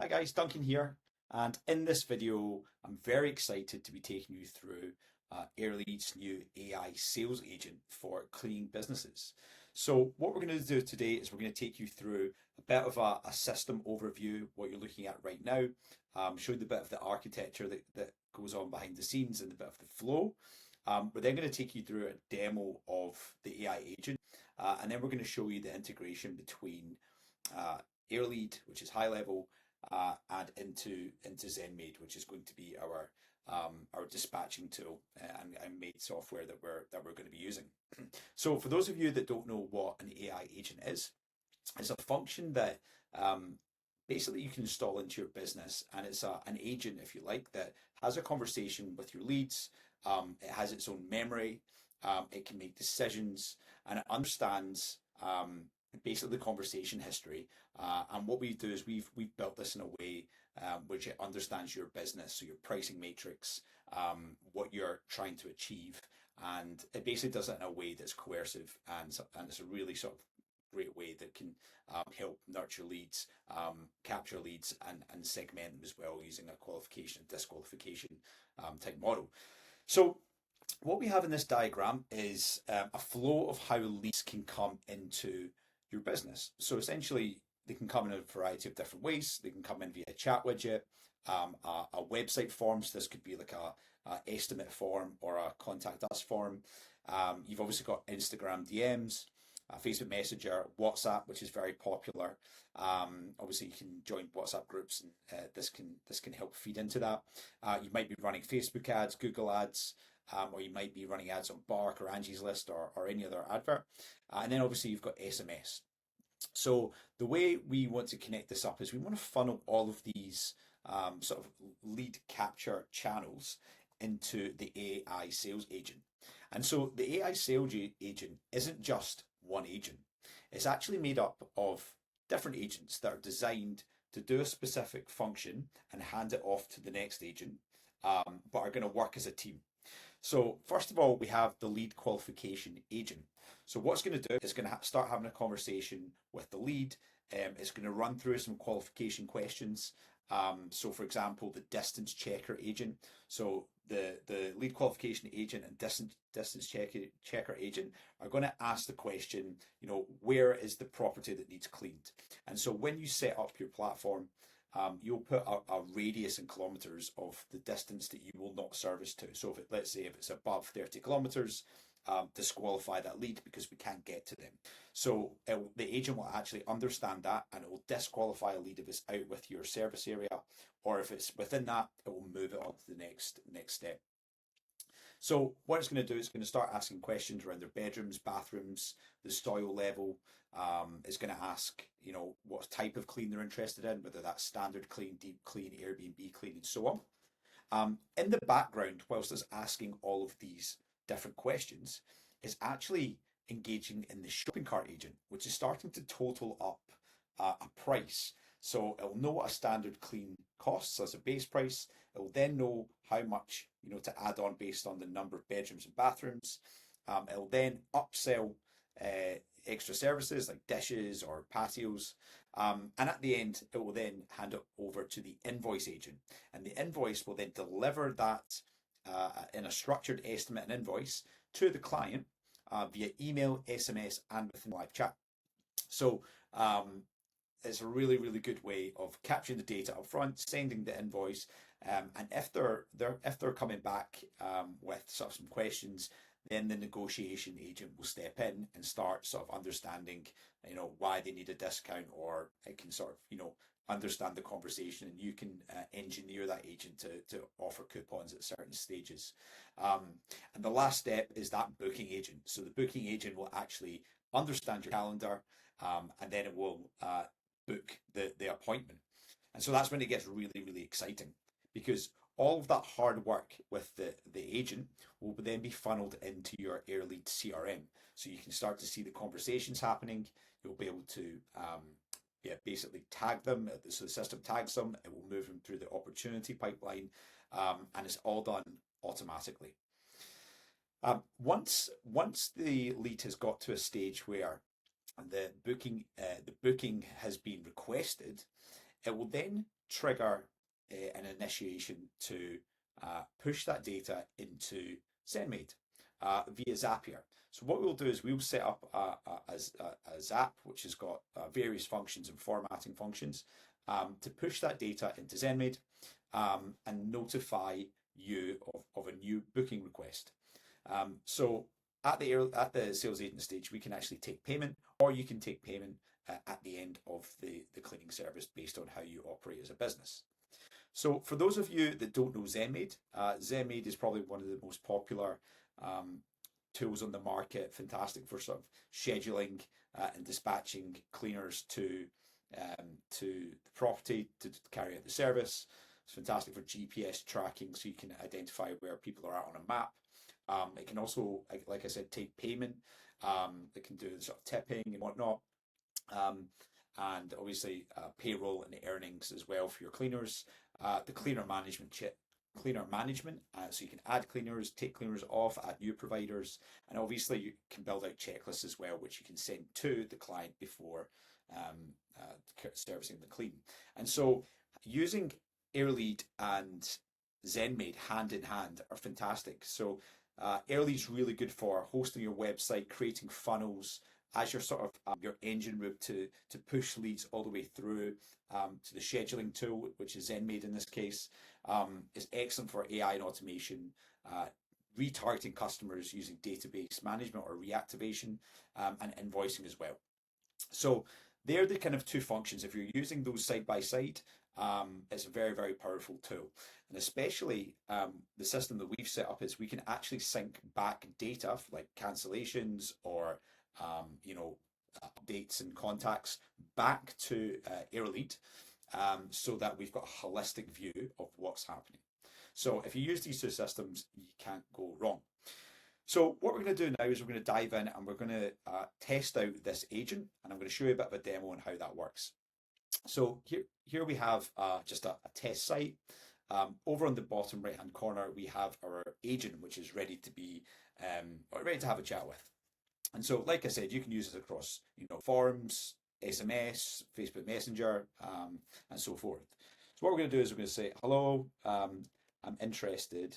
Hi guys, Duncan here, and in this video, I'm very excited to be taking you through Airlead's new AI sales agent for cleaning businesses. So what we're going to do today is we're going to take you through a bit of a system overview, what you're looking at right now, show you a bit of the architecture that goes on behind the scenes and a bit of the flow. We're then going to take you through a demo of the AI agent, and then we're going to show you the integration between uh, Airlead, which is Highlevel, and into Zenmaid, which is going to be our dispatching tool and Maid software that we're going to be using. So for those of you that don't know what an AI agent is, it's a function that basically you can install into your business, and it's an agent, if you like, that has a conversation with your leads. It has its own memory. It can make decisions, and it understands basically the conversation history. And what we do is we've built this in a way which it understands your business, so your pricing matrix, what you're trying to achieve, and it basically does it in a way that's coercive, and it's a really sort of great way that can help nurture leads, capture leads, and segment them as well using a qualification and disqualification type model. So what we have in this diagram is a flow of how leads can come into your business. So essentially, they can come in a variety of different ways. They can come in via a chat widget, a website form. So this could be like a estimate form or a contact us form. You've obviously got Instagram DMs, Facebook Messenger, WhatsApp, which is very popular. Obviously, you can join WhatsApp groups, and this can help feed into that. You might be running Facebook ads, Google ads, or you might be running ads on Bark or Angie's List or any other advert. And then obviously you've got SMS. So the way we want to connect this up is we want to funnel all of these sort of lead capture channels into the AI sales agent. And so the AI sales agent isn't just one agent. It's actually made up of different agents that are designed to do a specific function and hand it off to the next agent, but are going to work as a team. So first of all, we have the lead qualification agent. So what's going to do is going to start having a conversation with the lead. It's going to run through some qualification questions. So for example, the distance checker agent. So the lead qualification agent and distance checker agent are going to ask the question, where is the property that needs cleaned? And so when you set up your platform, you'll put a radius in kilometers of the distance that you will not service to. So let's say if it's above 30 kilometers, disqualify that lead because we can't get to them. So the agent will actually understand that, and it will disqualify a lead if it's out with your service area, or if it's within that, it will move it on to the next step. So what it's going to do is it's going to start asking questions around their bedrooms, bathrooms, the soil level. It's going to ask, what type of clean they're interested in, whether that's standard clean, deep clean, Airbnb clean, and so on. In the background, whilst it's asking all of these different questions, it's actually engaging in the shopping cart agent, which is starting to total up a price. So it'll know what a standard clean costs as a base price. It will then know how much to add on based on the number of bedrooms and bathrooms. It'll then upsell extra services like dishes or patios. And at the end, it will then hand it over to the invoice agent. And the invoice will then deliver that in a structured estimate and invoice to the client via email, SMS, and within live chat. So it's a really, really good way of capturing the data up front, sending the invoice, and if they're coming back with sort of some questions, then the negotiation agent will step in and start sort of understanding, why they need a discount, or it can sort of, understand the conversation, and you can engineer that agent to offer coupons at certain stages. And the last step is that booking agent. So the booking agent will actually understand your calendar, and then it will book the appointment. And so that's when it gets really, really exciting, because all of that hard work with the agent will then be funneled into your Airlead CRM. So you can start to see the conversations happening. You'll be able to basically tag them. So the system tags them. It will move them through the opportunity pipeline, and it's all done automatically. Once the lead has got to a stage where the booking has been requested, it will then trigger an initiation to push that data into Zenmaid via Zapier. So what we'll do is we'll set up a Zap, which has got various functions and formatting functions to push that data into Zenmaid and notify you of a new booking request. So at the sales agent stage, we can actually take payment, or you can take payment at the end of the cleaning service based on how you operate as a business. So for those of you that don't know Zenmaid, Zenmaid is probably one of the most popular tools on the market, fantastic for sort of scheduling and dispatching cleaners to the property to carry out the service. It's fantastic for GPS tracking, so you can identify where people are at on a map. It can also, like I said, take payment. It can do sort of tipping and whatnot. And obviously payroll and earnings as well for your cleaners. The cleaner management so you can add cleaners, take cleaners off, add new providers, and obviously you can build out checklists as well, which you can send to the client before servicing the clean. And so using Airlead and Zenmaid hand in hand are fantastic. So Airlead is really good for hosting your website, creating funnels as your sort of your engine route to push leads all the way through to the scheduling tool, which is Zenmaid in this case. Is excellent for AI and automation, retargeting customers using database management or reactivation, and invoicing as well. So they're the kind of two functions. If you're using those side by side, it's a very, very powerful tool. And especially the system that we've set up is we can actually sync back data like cancellations or updates and contacts back to Airlead, so that we've got a holistic view of what's happening. So if you use these two systems, you can't go wrong. So what we're going to do now is we're going to dive in and we're going to test out this agent, and I'm going to show you a bit of a demo on how that works. So here we have just a test site. Over on the bottom right hand corner, we have our agent, which is ready to have a chat with. And so, like I said, you can use it across forums, SMS, Facebook Messenger, and so forth. So what we're going to do is we're going to say, hello, I'm interested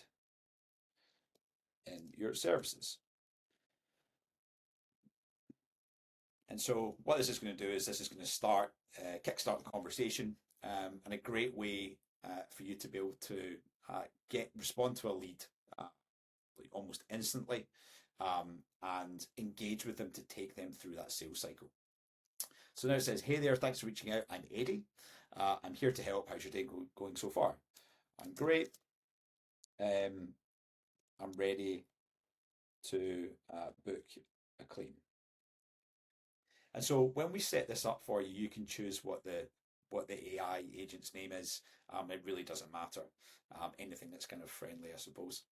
in your services. And so what this is going to do is this is going to kickstart the conversation, and a great way for you to be able to respond to a lead almost instantly, and engage with them to take them through that sales cycle. So now it says, hey there, thanks for reaching out. I'm Eddie. I'm here to help. How's your day going so far? I'm great. I'm ready to book a clean. And so when we set this up for you, you can choose what the AI agent's name is. It really doesn't matter. Anything that's kind of friendly, I suppose.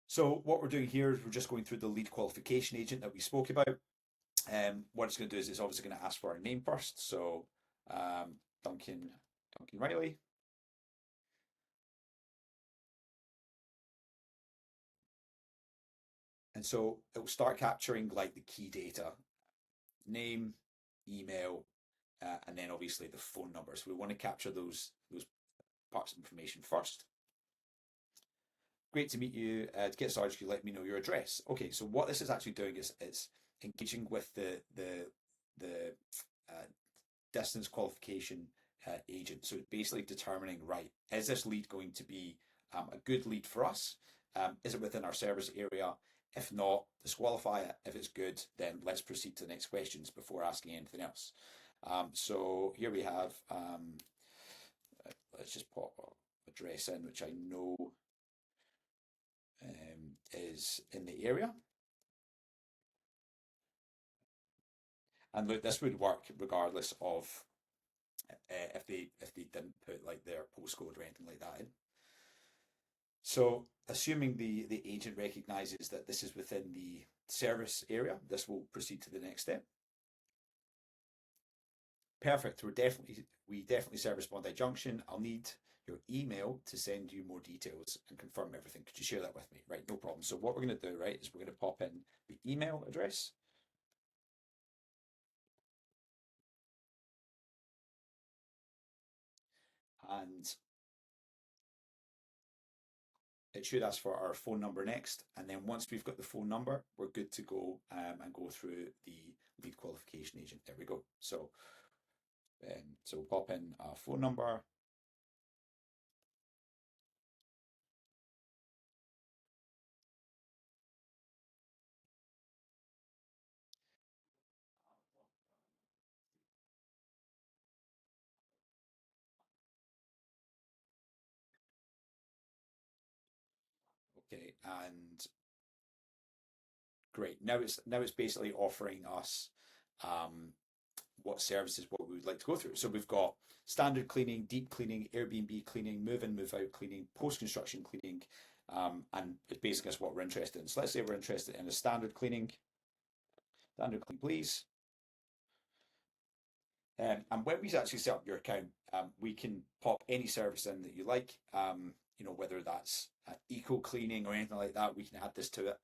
So what we're doing here is we're just going through the lead qualification agent that we spoke about. What it's going to do is it's obviously going to ask for our name first. So Duncan Riley. And so it will start capturing like the key data, name, email, and then obviously the phone number. So we want to capture those parts of information first. Great to meet you. To get started, could you let me know your address? Okay, so what this is actually doing is it's engaging with the distance qualification agent. So basically determining, right, is this lead going to be a good lead for us? Is it within our service area? If not, disqualify it. If it's good, then let's proceed to the next questions before asking anything else. So here we have, let's just pop our address in, which I know is in the area. And look, this would work regardless of if they didn't put like their postcode or anything like that in. So assuming the agent recognizes that this is within the service area, this will proceed to the next step. Perfect. We definitely service Bondi Junction. I'll need your email to send you more details and confirm everything. Could you share that with me? Right, no problem. So what we're going to do, right, is we're going to pop in the email address. and it should ask for our phone number next. And then once we've got the phone number, we're good to go and go through the lead qualification agent. There we go. So we'll pop in a phone number. Okay, and great. Now it's basically offering us what services, what we would like to go through. So we've got standard cleaning, deep cleaning, Airbnb cleaning, move in, move out cleaning, post construction cleaning, and it's basically what we're interested in. So let's say we're interested in a standard cleaning. Standard clean, please. And when we actually set up your account, we can pop any service in that you like. Whether that's eco cleaning or anything like that, we can add this to it.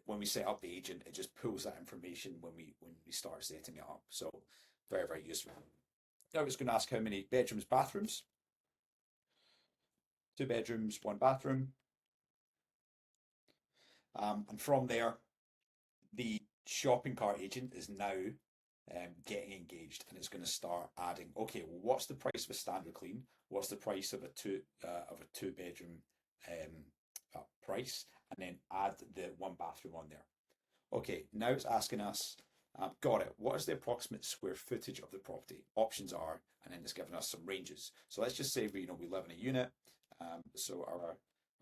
When we set up the agent, it just pulls that information when we start setting it up. So very, very useful. Now it's going to ask how many bedrooms, bathrooms. 2 bedrooms, 1 bathroom. And from there, the shopping cart agent is now getting engaged, and it's going to start adding. Okay, well, what's the price of a standard clean? What's the price of a two bedroom price? And then add the 1 bathroom on there. Okay, now it's asking us. Got it. What is the approximate square footage of the property? Options are, and then it's giving us some ranges. So let's just say we live in a unit. So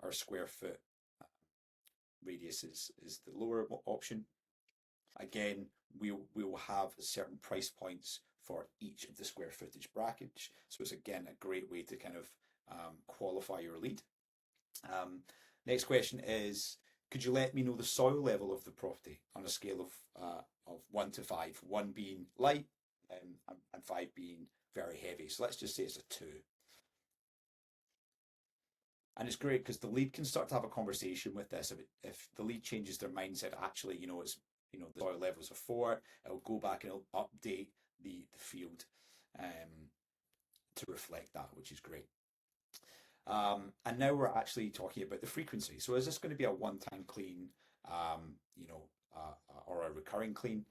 our square foot radius is the lower option. Again, we will have certain price points for each of the square footage brackets. So it's again a great way to kind of qualify your lead. Next question is, could you let me know the soil level of the property on a scale of 1 to 5, 1 being light and 5 being very heavy? So let's just say it's a 2. And it's great because the lead can start to have a conversation with this. If the lead changes their mindset, actually, it's the soil levels of 4, it'll go back and it'll update the field to reflect that, which is great. And now we're actually talking about the frequency. So is this going to be a one-time clean, or a recurring clean?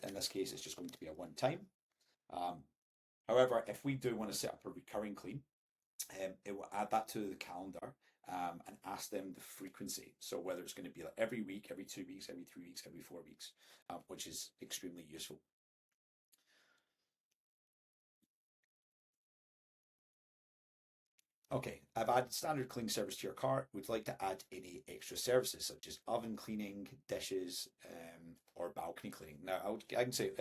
In this case, it's just going to be a one-time. However, if we do want to set up a recurring clean, it will add that to the calendar and ask them the frequency. So whether it's going to be like every week, every 2 weeks, every 3 weeks, every 4 weeks, which is extremely useful. Okay, I've added standard cleaning service to your cart. Would like to add any extra services such as oven cleaning, dishes, or balcony cleaning. Now, I can say,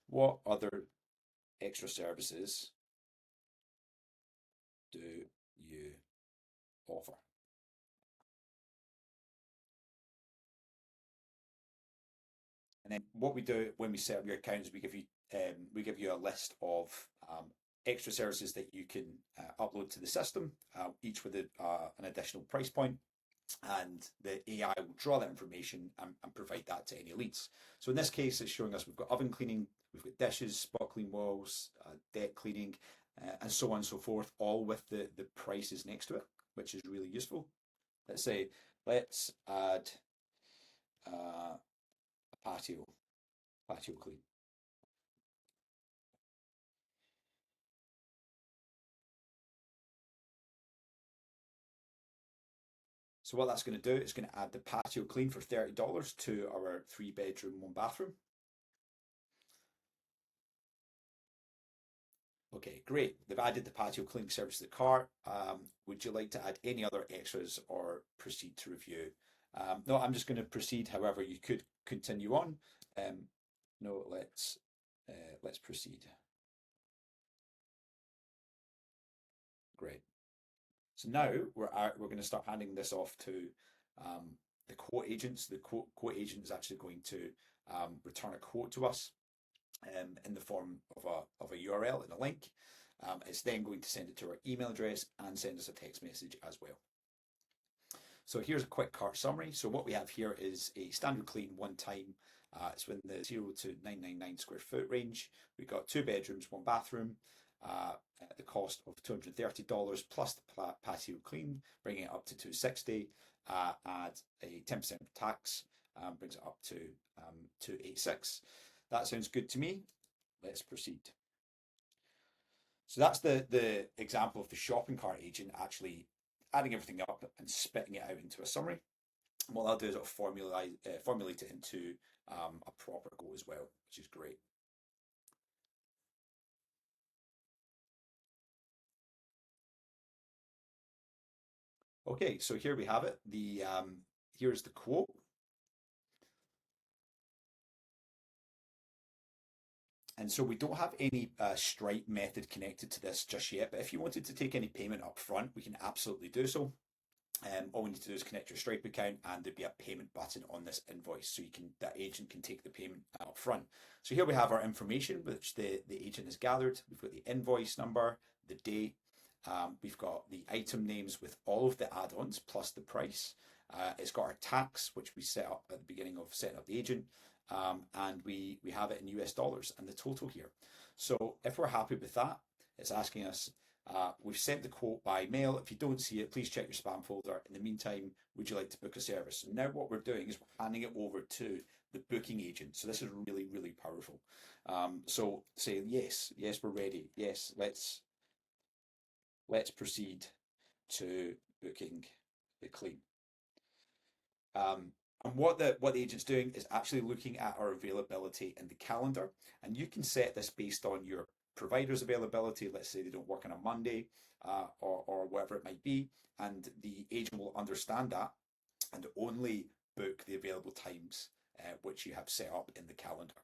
what other extra services do you offer? And then what we do when we set up your account is we give you a list of extra services that you can upload to the system, each with an additional price point, and the AI will draw that information and provide that to any leads. So in this case, it's showing us we've got oven cleaning, we've got dishes, spot clean walls, deck cleaning, and so on and so forth, all with the prices next to it, which is really useful. Let's add a patio clean. So what that's going to do, it's going to add the patio clean for $30 to our 3 bedroom, 1 bathroom. Okay, great. They've added the patio cleaning service to the cart. Would you like to add any other extras or proceed to review? No, I'm just going to proceed. However, you could continue on. No, let's proceed. Great. So now we're going to start handing this off to the quote agents. The quote agent is actually going to return a quote to us in the form of a URL and a link. It's then going to send it to our email address and send us a text message as well. So here's a quick cart summary. So what we have here is a standard clean one time. It's within the 0 to 999 square foot range. We've got 2 bedrooms, 1 bathroom. at the cost of $230 plus the patio clean, bringing it up to $260. Add a 10% tax, brings it up to $286. That sounds good to me. Let's proceed. So that's the example of the shopping cart agent actually adding everything up and spitting it out into a summary. And what I'll do is I'll formulate it into a proper goal as well, which is great. Okay, so here we have it. Here's the quote. And so we don't have any Stripe method connected to this just yet, but if you wanted to take any payment up front, we can absolutely do so. All we need to do is connect your Stripe account and there'd be a payment button on this invoice, so that agent can take the payment up front. So here we have our information, which the agent has gathered. We've got the invoice number, the date, we've got the item names with all of the add-ons plus the price. It's got our tax, which we set up at the beginning of setting up the agent, and we have it in US dollars and the total here. So if we're happy with that, it's asking us, we've sent the quote by mail. If you don't see it, please check your spam folder. In the meantime, would you like to book a service? And now what we're doing is we're handing it over to the booking agent. So this is really, really powerful. So say, yes, we're ready. Yes, let's proceed to booking the clean. And what the agent's doing is actually looking at our availability in the calendar. And you can set this based on your provider's availability. Let's say they don't work on a Monday or whatever it might be. And the agent will understand that and only book the available times which you have set up in the calendar.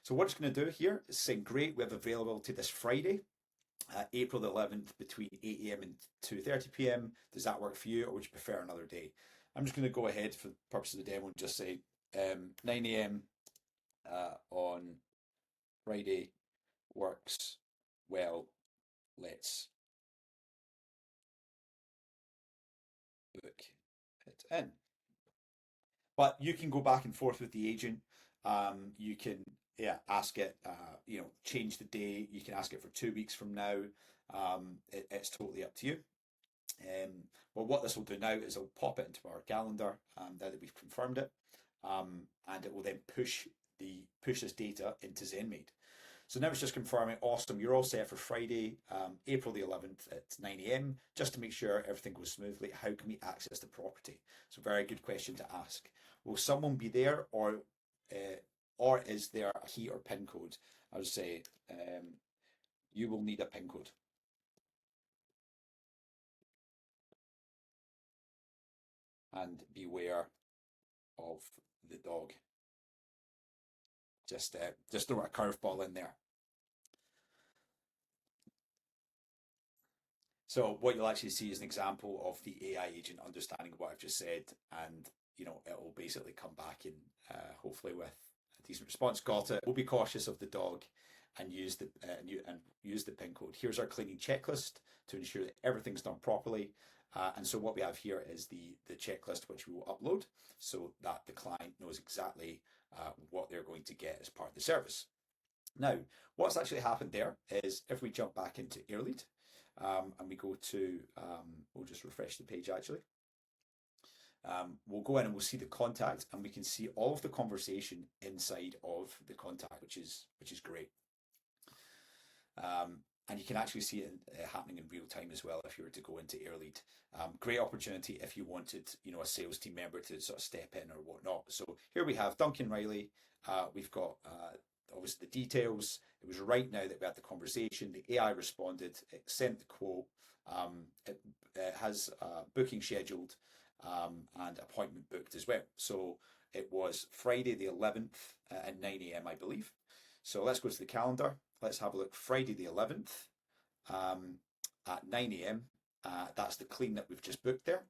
So what it's going to do here is say, great, we have availability this Friday, April the 11th between 8 a.m. and 2:30 p.m. Does that work for you, or would you prefer another day? I'm just going to go ahead for the purpose of the demo and just say 9 a.m. On Friday works well. Let's book it in. But you can go back and forth with the agent. You can ask it, change the day. You can ask it for 2 weeks from now. It's totally up to you. Well, what this will do now is it'll pop it into our calendar now that we've confirmed it, and it will then push this data into Zenmaid. So now it's just confirming, awesome, you're all set for Friday, April the 11th at 9 a.m. Just to make sure everything goes smoothly, how can we access the property? So very good question to ask. Will someone be there, or is there a key or PIN code? I would say you will need a PIN code. And beware of the dog. Just throw a curveball in there. So what you'll actually see is an example of the AI agent understanding what I've just said, and it will basically come back in hopefully with a decent response. Got it. We'll be cautious of the dog and use the PIN code. Here's our cleaning checklist to ensure that everything's done properly. And so what we have here is the checklist which we will upload so that the client knows exactly what they're going to get as part of the service. Now, what's actually happened there is if we jump back into Airlead and we go to, we'll just refresh the page actually. We'll go in and we'll see the contact, and we can see all of the conversation inside of the contact, which is great. And you can actually see it happening in real time as well if you were to go into Airlead. Great opportunity if you wanted, a sales team member to sort of step in or whatnot. So here we have Duncan Riley. We've got obviously the details. It was right now that we had the conversation. The AI responded. It sent the quote. It has booking scheduled and appointment booked as well. So it was Friday the 11th at 9 a.m. I believe. So let's go to the calendar. Let's have a look. Friday the 11th at 9 a.m. That's the clean that we've just booked there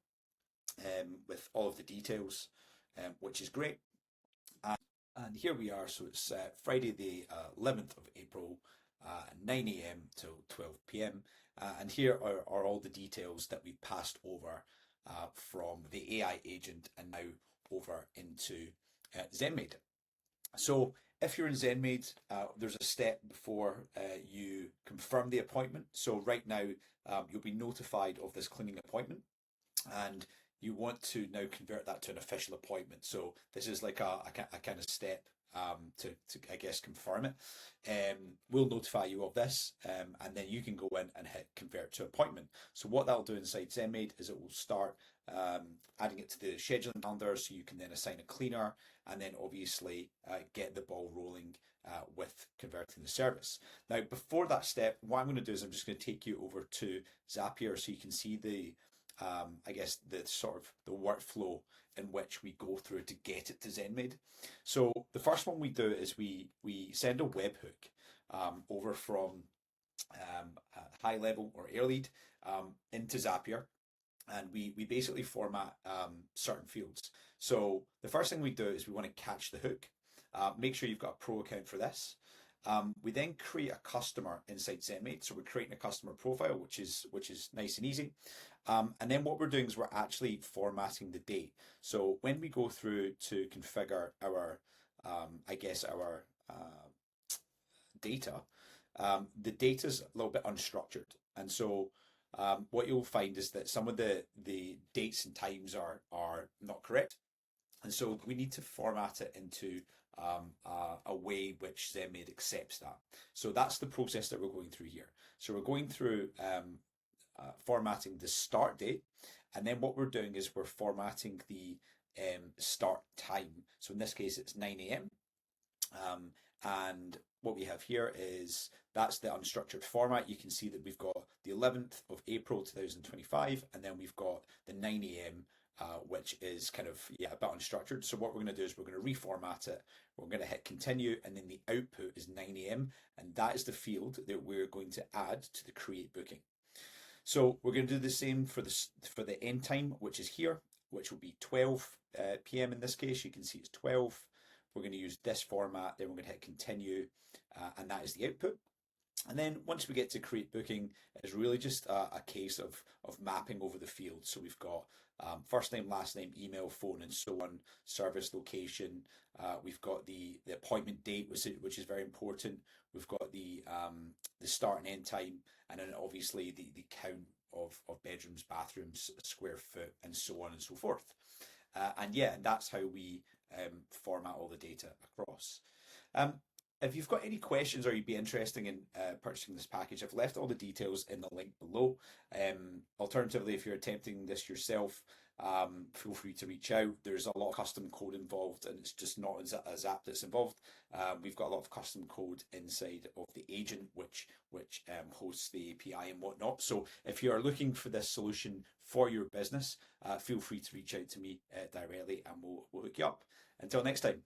with all of the details, which is great. And here we are. So it's Friday the 11th of April, 9 a.m. till 12 p.m. And here are all the details that we passed over from the AI agent and now over into Zenmaid. So if you're in Zenmaid, there's a step before you confirm the appointment. So right now, you'll be notified of this cleaning appointment, and you want to now convert that to an official appointment. So this is like a kind of step to I guess confirm it. We'll notify you of this, and then you can go in and hit convert to appointment. So what that'll do inside Zenmaid is it will start adding it to the scheduling calendar, so you can then assign a cleaner, and then obviously get the ball rolling with converting the service. Now, before that step, what I'm going to do is I'm just going to take you over to Zapier so you can see the I guess the sort of the workflow in which we go through to get it to Zenmaid. So the first one we do is we send a webhook over from Highlevel or Airlead into Zapier, and we basically format certain fields. So the first thing we do is we want to catch the hook. Make sure you've got a pro account for this. We then create a customer inside Zenmaid. So we're creating a customer profile, which is nice and easy. And then what we're doing is we're actually formatting the date. So when we go through to configure our, I guess our data, the data is a little bit unstructured. And so what you'll find is that some of the dates and times are not correct. And so we need to format it into a way which Zenmaid accepts that. So that's the process that we're going through here. So we're going through formatting the start date, and then what we're doing is we're formatting the start time. So in this case, it's 9 a.m. And what we have here is that's the unstructured format. You can see that we've got the 11th of April 2025, and then we've got the 9 a.m. Which is kind of, a bit unstructured. So what we're going to do is we're going to reformat it. We're going to hit continue, and then the output is 9 a.m. And that is the field that we're going to add to the create booking. So we're going to do the same for the end time, which is here, which will be 12 p.m. in this case. You can see it's 12. We're going to use this format, then we're going to hit continue, and that is the output. And then once we get to create booking, it's really just a case of mapping over the fields. So we've got first name, last name, email, phone, and so on, service location. We've got the appointment date, which is very important. We've got the start and end time, and then obviously the count of bedrooms, bathrooms, square foot, and so on and so forth. And that's how we format all the data across. If you've got any questions or you'd be interested in purchasing this package, I've left all the details in the link below. Alternatively, if you're attempting this yourself, feel free to reach out. There's a lot of custom code involved, and it's just not as app that's involved. We've got a lot of custom code inside of the agent, which hosts the API and whatnot. So if you are looking for this solution for your business, feel free to reach out to me directly, and we'll hook you up. Until next time.